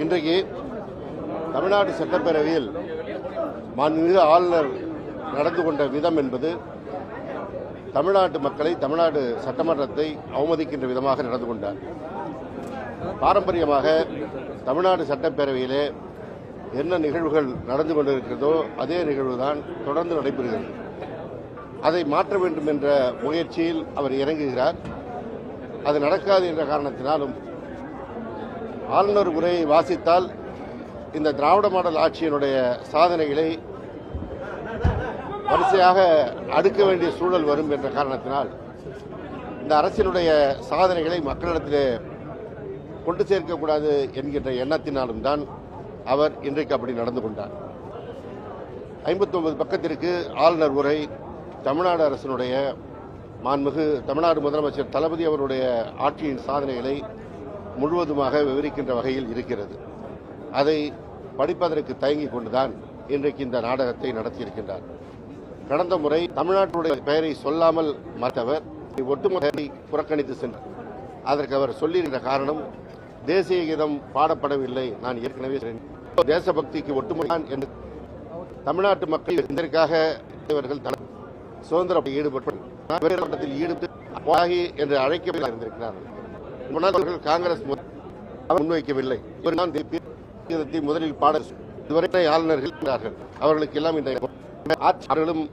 இன்றைக்கு தமிழ்நாடு சட்டப்பேரவையில் மாண்புமிகு ஆளுநர் நடந்து கொண்ட விதம் என்பது தமிழ்நாட்டு மக்களை, தமிழ்நாடு சட்டமன்றத்தை அவமதிக்கின்ற விதமாக நடந்து கொண்டார். பாரம்பரியமாக தமிழ்நாடு சட்டப்பேரவையிலே என்ன நிகழ்வுகள் நடந்து கொண்டிருக்கிறதோ அதே நிகழ்வுதான் தொடர்ந்து நடைபெறுகிறது. அதை மாற்ற வேண்டும் என்ற முயற்சியில் அவர் இறங்குகிறார். அது நடக்காது என்ற காரணத்தினாலும் ஆளுநர் உரையை வாசித்தால் இந்த திராவிட மாடல் ஆட்சியினுடைய சாதனைகளை வரிசையாக அடுக்க வேண்டிய சூழல் வரும் என்ற காரணத்தினால் இந்த அரசினுடைய சாதனைகளை மக்களிடத்திலே கொண்டு சேர்க்கக்கூடாது என்கின்ற எண்ணத்தினாலும் தான் அவர் இன்றைக்கு அப்படி நடந்து கொண்டார். 59 பக்கத்திற்கு ஆளுநர் உரை தமிழ்நாடு அரசினுடைய மாண்புமிகு தமிழ்நாடு முதலமைச்சர் தளபதி அவருடைய ஆட்சியின் சாதனைகளை முழுவதுமாக விவரிக்கின்ற வகையில் இருக்கிறது. அதை படிப்பதற்கு தயங்கிக் கொண்டுதான் இன்றைக்கு இந்த நாடகத்தை நடத்தியிருக்கின்றார். கடந்த முறை தமிழ்நாட்டுடைய பெயரை சொல்லாமல் மறுத்தவர் ஒட்டுமொத்த புறக்கணித்து சென்றார். அதற்கு அவர் சொல்லியிருக்கிற காரணம், தேசிய கீதம் பாடப்படவில்லை, நான் ஏற்கனவே தேசபக்திக்கு ஒட்டுமொத்த என்று தமிழ்நாட்டு மக்கள் இதற்காக இவர்கள் சுதந்திர ஈடுபட்டு ஈடுபட்டு என்று அழைக்கப்பட்டிருக்கிறார்கள். முன்னாள் காங்கிரஸ் முன்வைக்கவில்லை. முதலில் பாட இதுவரை ஆளுநர்கள் இருக்கிறார்கள். அவர்களுக்கு எல்லாம் இந்த ஆட்சியாளர்களும்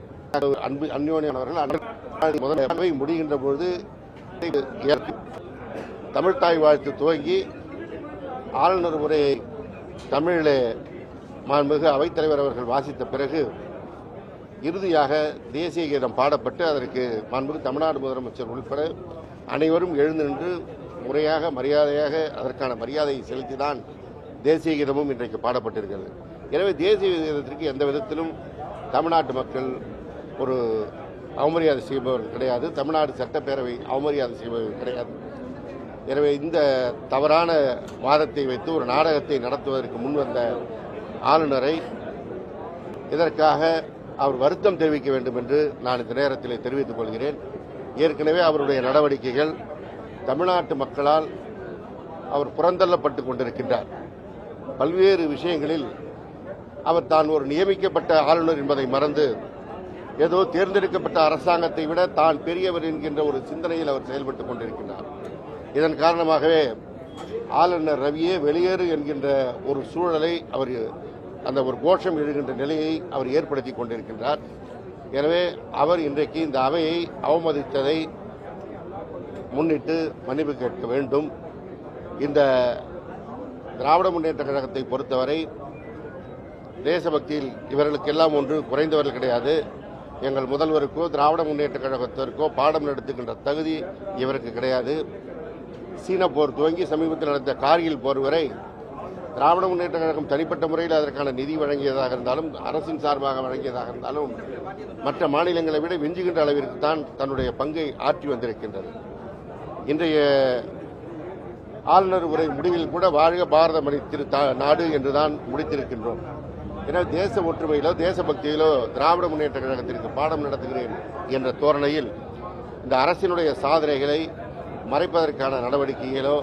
அந்யோன்யமானவர்கள் முடிகின்ற பொழுது தமிழ்தாய் வாழ்த்து துவங்கி ஆளுநர் உரையை தமிழிலே மாண்புமிகு அவைத்தலைவர் அவர்கள் வாசித்த பிறகு இறுதியாக தேசிய கீதம் பாடப்பட்டு அதற்கு மாண்புமிகு தமிழ்நாடு முதலமைச்சர் உட்பட அனைவரும் எழுந்து நின்று முறையாக மரியாதையாக அதற்கான மரியாதையை செலுத்திதான் தேசிய கீதமும் இன்றைக்கு பாடப்பட்டிருக்கிறது. எனவே தேசிய கீதத்திற்கு எந்த விதத்திலும் தமிழ்நாட்டு மக்கள் ஒரு அவமரியாதை செய்பவர்கள் கிடையாது. தமிழ்நாடு சட்டப்பேரவை அவமரியாதை செய்பவர்கள் கிடையாது. எனவே இந்த தவறான வாதத்தை வைத்து ஒரு நாடகத்தை நடத்துவதற்கு முன்வந்த ஆளுநரை இதற்காக அவர் வருத்தம் தெரிவிக்க வேண்டும் என்று நான் இந்த நேரத்தில் தெரிவித்துக் கொள்கிறேன். ஏற்கனவே அவருடைய நடவடிக்கைகள் தமிழ்நாட்டு மக்களால் அவர் புறந்தள்ளப்பட்டுக் கொண்டிருக்கின்றார். பல்வேறு விஷயங்களில் அவர் தான் ஒரு நியமிக்கப்பட்ட ஆளுநர் என்பதை மறந்து ஏதோ தேர்ந்தெடுக்கப்பட்ட அரசாங்கத்தை விட தான் பெரியவர் என்கின்ற ஒரு சிந்தனையில் அவர் செயல்பட்டுக் கொண்டிருக்கிறார். இதன் காரணமாகவே ஆளுநர் ரவியே வெளியேறு என்கின்ற ஒரு சூழலை அவர் அந்த ஒரு கோஷம் எழுகின்ற நிலையை அவர் ஏற்படுத்திக் கொண்டிருக்கின்றார். எனவே அவர் இன்றைக்கு இந்த அவையை அவமதித்ததை முன்னிட்டு மன்னிப்பு கேட்க வேண்டும். இந்த திராவிட முன்னேற்ற கழகத்தை பொறுத்தவரை தேசபக்தியில் இவர்களுக்கெல்லாம் ஒன்று குறைந்தவர்கள் கிடையாது. எங்கள் முதல்வருக்கோ திராவிட முன்னேற்ற கழகத்திற்கோ பாடம் நடத்துகின்ற தகுதி இவருக்கு கிடையாது. சீன போர் துவங்கி சமீபத்தில் நடந்த கார்கில் போர் வரை திராவிட முன்னேற்ற கழகம் தனிப்பட்ட முறையில் அதற்கான நிதி வழங்கியதாக இருந்தாலும் அரசின் சார்பாக வழங்கியதாக இருந்தாலும் மற்ற மாநிலங்களை விட விஞ்சுகின்ற அளவிற்கு தான் தன்னுடைய பங்கை ஆற்றி வந்திருக்கின்றது. இன்றைய ஆளுநர் உரை முடிவில் கூட வாழ்க பாரத நாடு என்றுதான் முடித்திருக்கின்றோம். எனவே தேச ஒற்றுமையிலோ தேசபக்தியிலோ திராவிட முன்னேற்ற கழகத்திற்கு பாடம் நடத்துகிறேன் என்ற தோரணையில் இந்த அரசினுடைய சாதனைகளை மறைப்பதற்கான நடவடிக்கைகளோ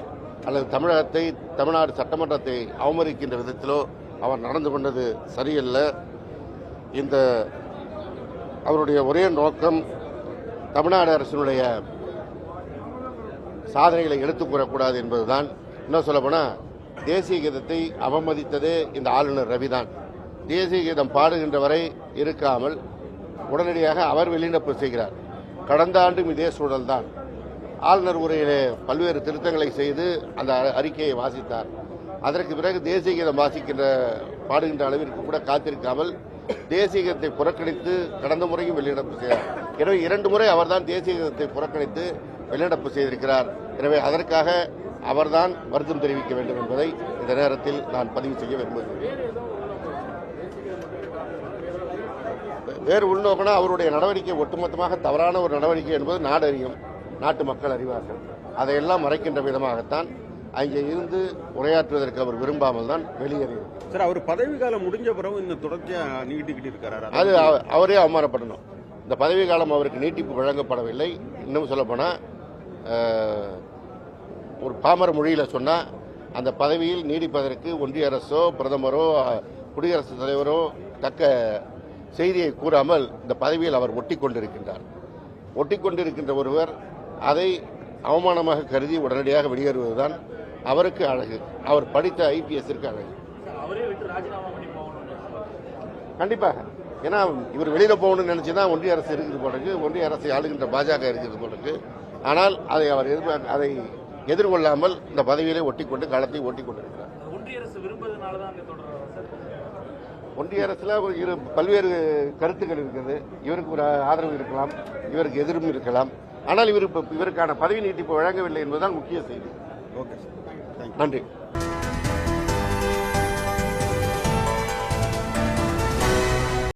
அல்லது தமிழகத்தை, தமிழ்நாடு சட்டமன்றத்தை அவமதிக்கின்ற விதத்திலோ அவர் நடந்து கொண்டது சரியல்ல. இந்த அவருடைய ஒரே நோக்கம் தமிழ்நாடு அரசினுடைய சாதனைகளை எடுத்துக் கூறக்கூடாது என்பதுதான். இன்னும் சொல்லப்போனால் தேசிய கீதத்தை அவமதித்ததே இந்த ஆளுநர் ரவிதான். தேசிய கீதம் பாடுகின்ற வரை இருக்காமல் உடனடியாக அவர் வெளிநடப்பு செய்கிறார். கடந்த ஆண்டும் இதே சூழல்தான். ஆளுநர் உரையிலே பல்வேறு திருத்தங்களை செய்து அந்த அறிக்கையை வாசித்தார். அதற்கு பிறகு தேசிய கீதம் பாடுகின்ற அளவிற்கு கூட காத்திருக்காமல் தேசிய கீதத்தை புறக்கணித்து கடந்த முறையும் வெளிநடப்பு செய்தார். எனவே 2 முறை அவர்தான் தேசிய கீதத்தை புறக்கணித்து வெளிநடப்பு செய்திருக்கிறார். எனவே அதற்காக அவர்தான் வருத்தம் தெரிவிக்க வேண்டும் என்பதை இந்த நேரத்தில் நான் பதிவு செய்ய விரும்புகிறேன். வேறு உள்நோக்கினா அவருடைய நடவடிக்கை ஒட்டுமொத்தமாக தவறான ஒரு நடவடிக்கை என்பது நாடு அறியும், நாட்டு மக்கள் அறிவார்கள். அதையெல்லாம் மறைக்கின்ற விதமாகத்தான் அங்கே இருந்து உரையாற்றுவதற்கு அவர் விரும்பாமல் தான் வெளியேறினார். சார், அவர் பதவி காலம் முடிஞ்ச பிறகு இந்த தொடர்ச்சியா நீட்டிக்கிட்டு இருக்காரு. அது அவரே அவமானப்படணும். இந்த பதவி காலம் அவருக்கு நீட்டிப்பு வழங்கப்படவில்லை. இன்னும் சொல்லப்போனால் ஒரு பாமர மொழியில் சொன்னால் அந்த பதவியில் நீடிப்பதற்கு ஒன்றிய அரசோ பிரதமரோ குடியரசுத் தலைவரோ தக்க செய்தியை கூறாமல் இந்த பதவியில் அவர் ஒட்டி கொண்டிருக்கின்றார். ஒட்டி கொண்டிருக்கின்ற ஒருவர் அதை அவமானமாக கருதி உடனடியாக வெளியேறுவதுதான் அவருக்கு அழகு, அவர் படித்த ஐபிஎஸ்ஸிற்கு அழகு. கண்டிப்பாக, ஏன்னா இவர் வெளியில போகணும்னு நினைச்சுதான் ஒன்றிய அரசு இருக்குது போல, ஒன்றிய அரசை ஆளுகின்ற பாஜக இருக்கிறது போல. ஆனால் அதை அவர் அதை எதிர்கொள்ளாமல் இந்த பதவியிலே ஒட்டிக்கொண்டு களத்தை ஓட்டிக் கொண்டிருக்கிறார். ஒன்றிய அரசுல பல்வேறு கருத்துக்கள் இருக்கிறது. இவருக்கு ஒரு ஆதரவு இருக்கலாம், இவருக்கு எதிரும் இருக்கலாம். ஆனால் இவருக்கான பதவி நீட்டிப்பு வழங்கவில்லை என்பதுதான் முக்கிய செய்தி. ஓகே சார், நன்றி.